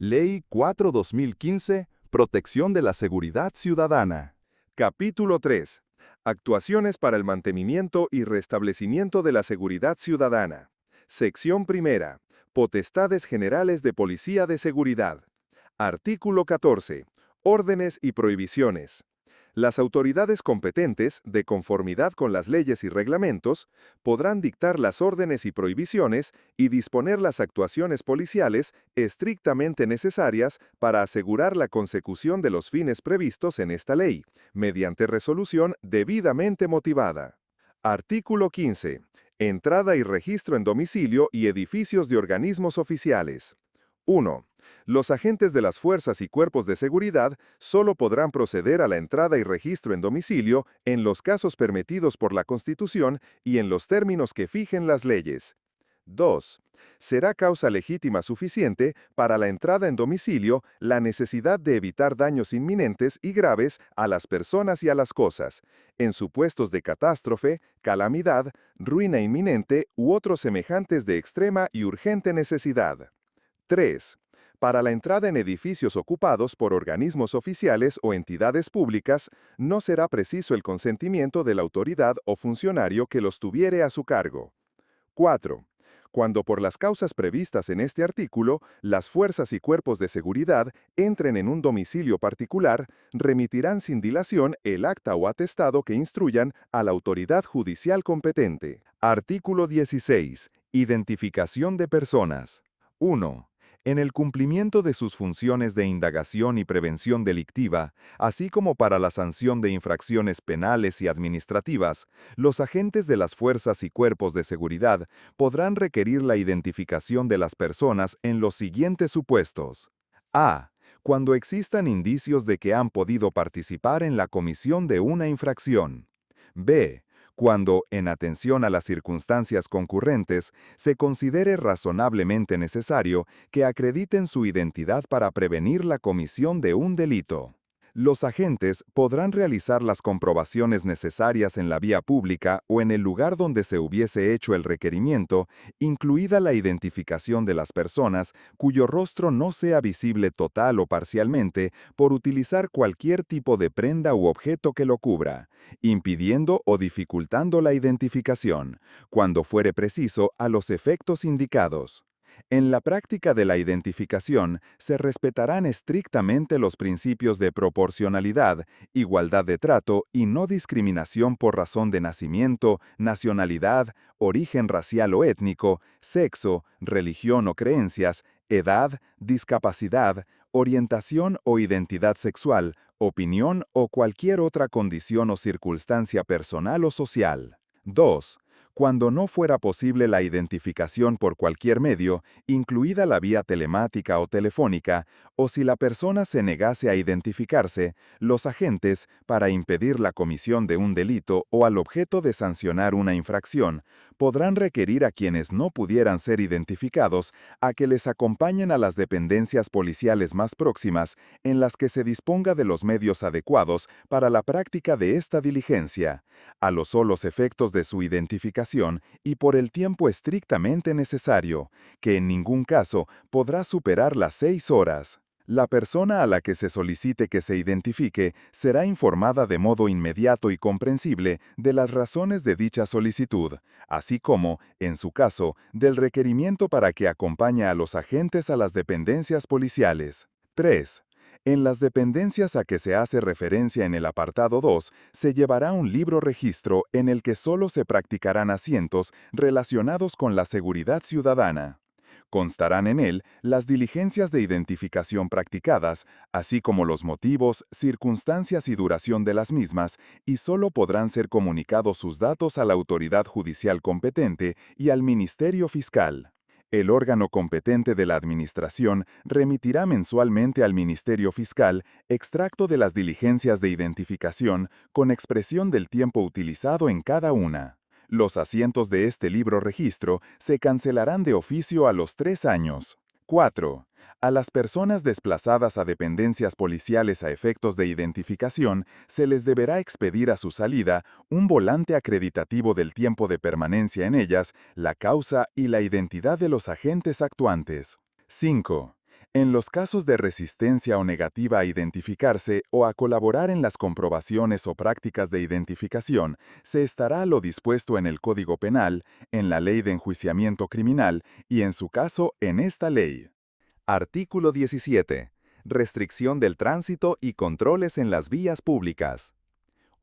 Ley 4/2015, Protección de la Seguridad Ciudadana. Capítulo 3. Actuaciones para el mantenimiento y restablecimiento de la seguridad ciudadana. Sección primera. Potestades generales de Policía de Seguridad. Artículo 14. Órdenes y prohibiciones. Las autoridades competentes, de conformidad con las leyes y reglamentos, podrán dictar las órdenes y prohibiciones y disponer las actuaciones policiales estrictamente necesarias para asegurar la consecución de los fines previstos en esta ley, mediante resolución debidamente motivada. Artículo 15. Entrada y registro en domicilio y edificios de organismos oficiales. 1. Los agentes de las fuerzas y cuerpos de seguridad solo podrán proceder a la entrada y registro en domicilio en los casos permitidos por la Constitución y en los términos que fijen las leyes. 2. Será causa legítima suficiente para la entrada en domicilio la necesidad de evitar daños inminentes y graves a las personas y a las cosas, en supuestos de catástrofe, calamidad, ruina inminente u otros semejantes de extrema y urgente necesidad. 3. Para la entrada en edificios ocupados por organismos oficiales o entidades públicas, no será preciso el consentimiento de la autoridad o funcionario que los tuviere a su cargo. 4. Cuando por las causas previstas en este artículo, las fuerzas y cuerpos de seguridad entren en un domicilio particular, remitirán sin dilación el acta o atestado que instruyan a la autoridad judicial competente. Artículo 16. Identificación de personas. 1. En el cumplimiento de sus funciones de indagación y prevención delictiva, así como para la sanción de infracciones penales y administrativas, los agentes de las fuerzas y cuerpos de seguridad podrán requerir la identificación de las personas en los siguientes supuestos. A. Cuando existan indicios de que han podido participar en la comisión de una infracción. B. Cuando, en atención a las circunstancias concurrentes, se considere razonablemente necesario que acrediten su identidad para prevenir la comisión de un delito. Los agentes podrán realizar las comprobaciones necesarias en la vía pública o en el lugar donde se hubiese hecho el requerimiento, incluida la identificación de las personas cuyo rostro no sea visible total o parcialmente por utilizar cualquier tipo de prenda u objeto que lo cubra, impidiendo o dificultando la identificación, cuando fuere preciso a los efectos indicados. En la práctica de la identificación se respetarán estrictamente los principios de proporcionalidad, igualdad de trato y no discriminación por razón de nacimiento, nacionalidad, origen racial o étnico, sexo, religión o creencias, edad, discapacidad, orientación o identidad sexual, opinión o cualquier otra condición o circunstancia personal o social. 2. Cuando no fuera posible la identificación por cualquier medio, incluida la vía telemática o telefónica, o si la persona se negase a identificarse, los agentes, para impedir la comisión de un delito o al objeto de sancionar una infracción, podrán requerir a quienes no pudieran ser identificados a que les acompañen a las dependencias policiales más próximas en las que se disponga de los medios adecuados para la práctica de esta diligencia, a los solos efectos de su identificación y por el tiempo estrictamente necesario, que en ningún caso podrá superar las 6 horas. La persona a la que se solicite que se identifique será informada de modo inmediato y comprensible de las razones de dicha solicitud, así como, en su caso, del requerimiento para que acompañe a los agentes a las dependencias policiales. 3. En las dependencias a que se hace referencia en el apartado 2, se llevará un libro registro en el que solo se practicarán asientos relacionados con la seguridad ciudadana. Constarán en él las diligencias de identificación practicadas, así como los motivos, circunstancias y duración de las mismas, y solo podrán ser comunicados sus datos a la autoridad judicial competente y al Ministerio Fiscal. El órgano competente de la Administración remitirá mensualmente al Ministerio Fiscal extracto de las diligencias de identificación con expresión del tiempo utilizado en cada una. Los asientos de este libro registro se cancelarán de oficio a los 3 años. 4. A las personas desplazadas a dependencias policiales a efectos de identificación, se les deberá expedir a su salida un volante acreditativo del tiempo de permanencia en ellas, la causa y la identidad de los agentes actuantes. 5. En los casos de resistencia o negativa a identificarse o a colaborar en las comprobaciones o prácticas de identificación, se estará a lo dispuesto en el Código Penal, en la Ley de Enjuiciamiento Criminal y, en su caso, en esta ley. Artículo 17. Restricción del tránsito y controles en las vías públicas.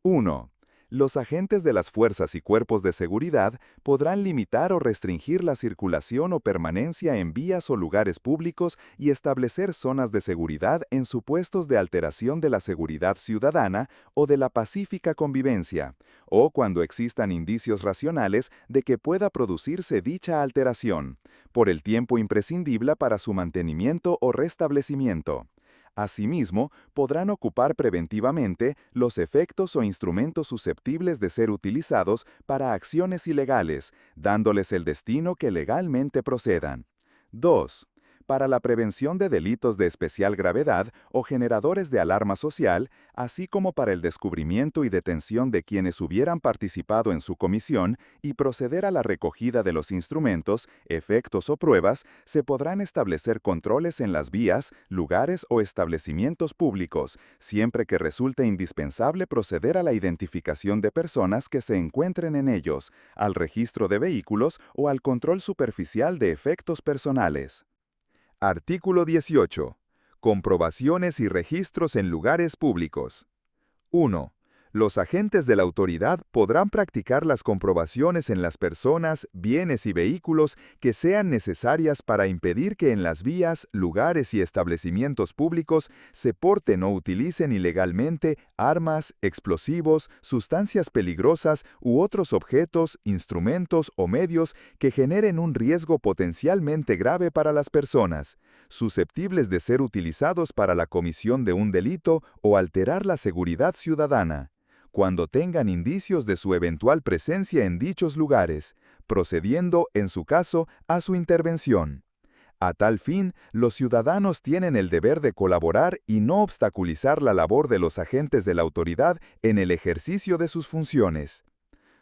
1. Los agentes de las fuerzas y cuerpos de seguridad podrán limitar o restringir la circulación o permanencia en vías o lugares públicos y establecer zonas de seguridad en supuestos de alteración de la seguridad ciudadana o de la pacífica convivencia, o cuando existan indicios racionales de que pueda producirse dicha alteración, por el tiempo imprescindible para su mantenimiento o restablecimiento. Asimismo, podrán ocupar preventivamente los efectos o instrumentos susceptibles de ser utilizados para acciones ilegales, dándoles el destino que legalmente procedan. 2. Para la prevención de delitos de especial gravedad o generadores de alarma social, así como para el descubrimiento y detención de quienes hubieran participado en su comisión y proceder a la recogida de los instrumentos, efectos o pruebas, se podrán establecer controles en las vías, lugares o establecimientos públicos, siempre que resulte indispensable proceder a la identificación de personas que se encuentren en ellos, al registro de vehículos o al control superficial de efectos personales. Artículo 18. Comprobaciones y registros en lugares públicos. 1. Los agentes de la autoridad podrán practicar las comprobaciones en las personas, bienes y vehículos que sean necesarias para impedir que en las vías, lugares y establecimientos públicos se porten o utilicen ilegalmente armas, explosivos, sustancias peligrosas u otros objetos, instrumentos o medios que generen un riesgo potencialmente grave para las personas, susceptibles de ser utilizados para la comisión de un delito o alterar la seguridad ciudadana, cuando tengan indicios de su eventual presencia en dichos lugares, procediendo, en su caso, a su intervención. A tal fin, los ciudadanos tienen el deber de colaborar y no obstaculizar la labor de los agentes de la autoridad en el ejercicio de sus funciones.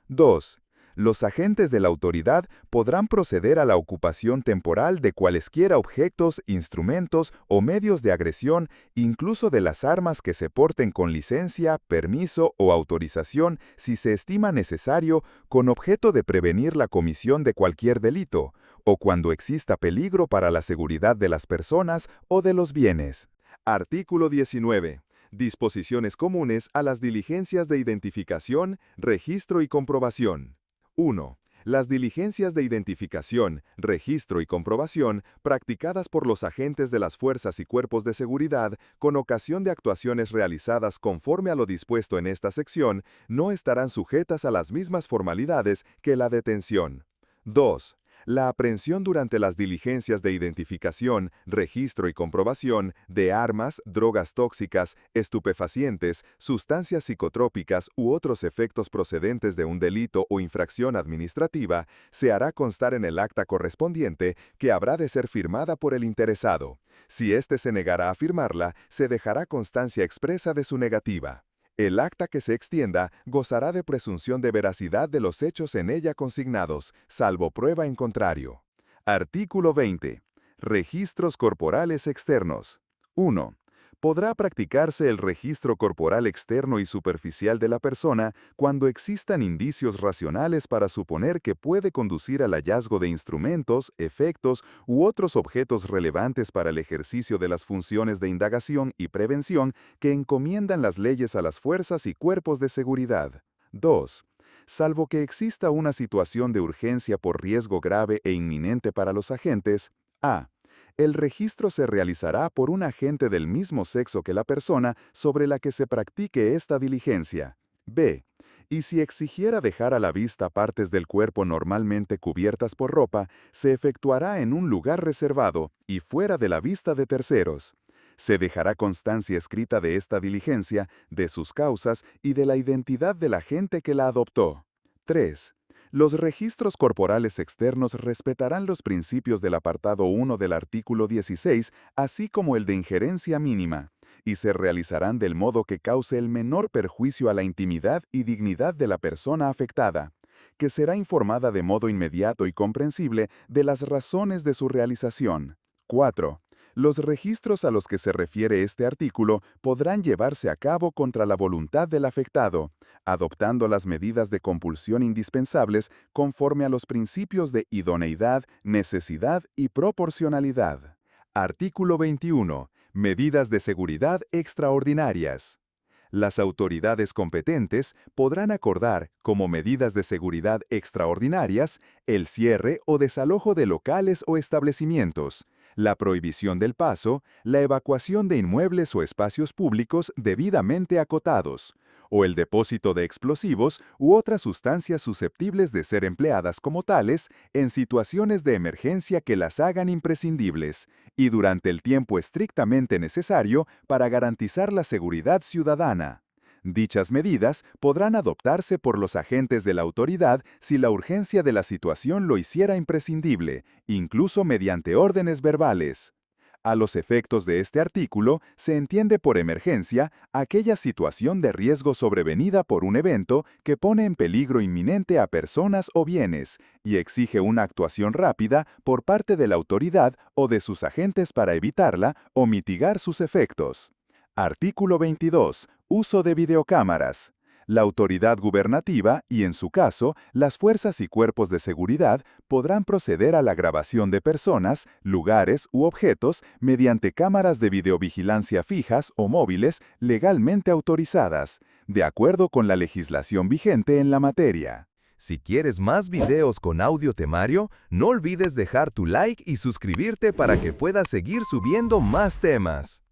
2. Los agentes de la autoridad podrán proceder a la ocupación temporal de cualesquiera objetos, instrumentos o medios de agresión, incluso de las armas que se porten con licencia, permiso o autorización si se estima necesario, con objeto de prevenir la comisión de cualquier delito, o cuando exista peligro para la seguridad de las personas o de los bienes. Artículo 19. Disposiciones comunes a las diligencias de identificación, registro y comprobación. 1. Las diligencias de identificación, registro y comprobación practicadas por los agentes de las fuerzas y cuerpos de seguridad con ocasión de actuaciones realizadas conforme a lo dispuesto en esta sección no estarán sujetas a las mismas formalidades que la detención. 2. La aprehensión durante las diligencias de identificación, registro y comprobación de armas, drogas tóxicas, estupefacientes, sustancias psicotrópicas u otros efectos procedentes de un delito o infracción administrativa se hará constar en el acta correspondiente que habrá de ser firmada por el interesado. Si éste se negara a firmarla, se dejará constancia expresa de su negativa. El acta que se extienda gozará de presunción de veracidad de los hechos en ella consignados, salvo prueba en contrario. Artículo 20. Registros corporales externos. 1. Podrá practicarse el registro corporal externo y superficial de la persona cuando existan indicios racionales para suponer que puede conducir al hallazgo de instrumentos, efectos u otros objetos relevantes para el ejercicio de las funciones de indagación y prevención que encomiendan las leyes a las fuerzas y cuerpos de seguridad. 2. Salvo que exista una situación de urgencia por riesgo grave e inminente para los agentes, a. El registro se realizará por un agente del mismo sexo que la persona sobre la que se practique esta diligencia. B. Y si exigiera dejar a la vista partes del cuerpo normalmente cubiertas por ropa, se efectuará en un lugar reservado y fuera de la vista de terceros. Se dejará constancia escrita de esta diligencia, de sus causas y de la identidad del agente que la adoptó. 3. Los registros corporales externos respetarán los principios del apartado 1 del artículo 16, así como el de injerencia mínima, y se realizarán del modo que cause el menor perjuicio a la intimidad y dignidad de la persona afectada, que será informada de modo inmediato y comprensible de las razones de su realización. 4. Los registros a los que se refiere este artículo podrán llevarse a cabo contra la voluntad del afectado, adoptando las medidas de compulsión indispensables conforme a los principios de idoneidad, necesidad y proporcionalidad. Artículo 21. Medidas de seguridad extraordinarias. Las autoridades competentes podrán acordar, como medidas de seguridad extraordinarias, el cierre o desalojo de locales o establecimientos, la prohibición del paso, la evacuación de inmuebles o espacios públicos debidamente acotados, o el depósito de explosivos u otras sustancias susceptibles de ser empleadas como tales en situaciones de emergencia que las hagan imprescindibles, y durante el tiempo estrictamente necesario para garantizar la seguridad ciudadana. Dichas medidas podrán adoptarse por los agentes de la autoridad si la urgencia de la situación lo hiciera imprescindible, incluso mediante órdenes verbales. A los efectos de este artículo, se entiende por emergencia aquella situación de riesgo sobrevenida por un evento que pone en peligro inminente a personas o bienes y exige una actuación rápida por parte de la autoridad o de sus agentes para evitarla o mitigar sus efectos. Artículo 22. Uso de videocámaras. La autoridad gubernativa y, en su caso, las fuerzas y cuerpos de seguridad podrán proceder a la grabación de personas, lugares u objetos mediante cámaras de videovigilancia fijas o móviles legalmente autorizadas, de acuerdo con la legislación vigente en la materia. Si quieres más videos con audio temario, no olvides dejar tu like y suscribirte para que puedas seguir subiendo más temas.